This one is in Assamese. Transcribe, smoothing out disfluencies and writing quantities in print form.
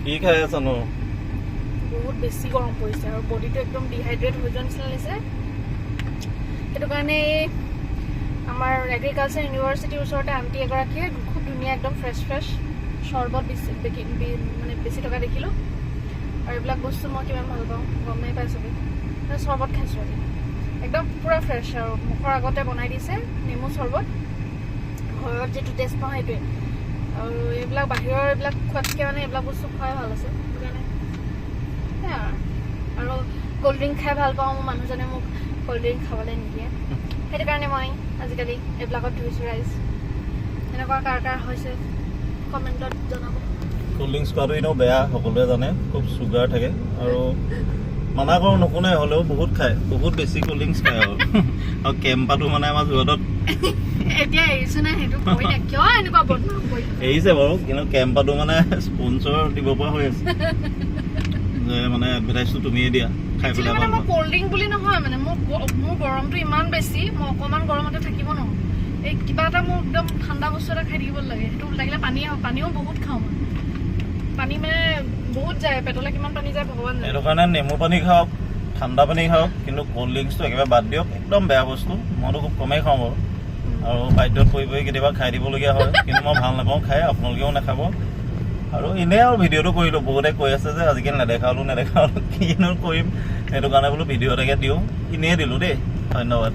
কি খাই আছা নো? বহুত বেছি গৰম পৰিছে আৰু বডিটো একদম ডিহাইড্ৰেট হৈ যোৱা নিচিনা লাগিছে। সেইটো কাৰণে আমাৰ এগ্ৰিকালচাৰ ইউনিভাৰ্চিটিৰ ওচৰতে আণ্টি এগৰাকীয়ে খুব ধুনীয়া একদম ফ্ৰেছ চৰ্বত মানে বেছি টকা দেখিলোঁ। আৰু এইবিলাক বস্তু মই কিমান ভাল পাওঁ গম নাই পাই চবেই। চৰ্বত খাইছোঁ আজি একদম পূৰা ফ্ৰেছ আৰু মুখৰ আগতে বনাই দিছে নেমু চৰ্বত। ঘৰত যিটো টেষ্ট পাওঁ সেইটোৱে। আৰু এইবিলাক বাহিৰৰ এইবিলাক খোৱাতকৈ মানে এইবিলাক বস্তু খোৱাই ভাল আছে। সেইটো কাৰণে আৰু ক'ল্ড ড্ৰিংক খাই ভাল পাওঁ। মোৰ মানুহজনে মোক ক'ল্ড ড্ৰিংক খাবলৈ নিদিয়ে। সেইটো কাৰণে মই আজিকালি এইবিলাকত ধৰিছোঁ ৰাইজ। এনেকুৱা কাৰ হৈছে কমেণ্টত জনাব। কোল্ড ড্ৰিংকছ খোৱাটো এনেও বেয়া, সকলোৱে জানে, খুব চুগাৰ থাকে। আৰু মানা কৰোঁ নুশুনে, হ'লেও বহুত খায়, বহুত বেছি কোল্ড ড্ৰিংকছ খায়। আৰু কেম্পাটো মানে আমাৰ যোৰহাটত এতিয়া এৰিছোঁ নাই সেইটো কৈ নাই, কিয় এনেকুৱা বদনাম কৰি এৰিছে বাৰু, কিন্তু কেম্পাটো মানে স্পনচৰ দিব পৰা হৈ আছে যে মানে এডভাৰটাইজটো তুমিয়ে দিয়া খাই পেলাই। মানে মই ক'ল্ড ড্ৰিংক বুলি নহয়, মানে মোৰ গৰমটো ইমান বেছি, মই অকণমান গৰমতে থাকিব নোৱাৰোঁ। এই কিবা এটা মোৰ একদম ঠাণ্ডা বস্তু এটা খাই থাকিব লাগে। সেইটো লাগিলে পানীও বহুত খাওঁ মই। পানী মানে বহুত যায় পেটলৈ, কিমান পানী যায় ভগৱান জানে। সেইটো কাৰণে নেমু পানী খাওক, ঠাণ্ডা পানী খাওক, কিন্তু ক'ল্ড ড্ৰিংকছটো একেবাৰে বাদ দিয়ক। একদম বেয়া বস্তু, মইতো খুব কমেই খাওঁ বাৰু। আৰু বাধ্যত পৰি কেতিয়াবা খাই দিবলগীয়া হয়, কিন্তু মই ভাল নাপাওঁ খাই, আপোনালোকেও নাখাব। আৰু এনেই আৰু ভিডিঅ'টো কৰিলোঁ, বহুতে কৈ আছে যে আজিকালি নেদেখালোঁ কিনো কৰিম, সেইটো কাৰণে বোলো ভিডিঅ' এটাকে দিওঁ। এনেই দিলোঁ দেই, ধন্যবাদ।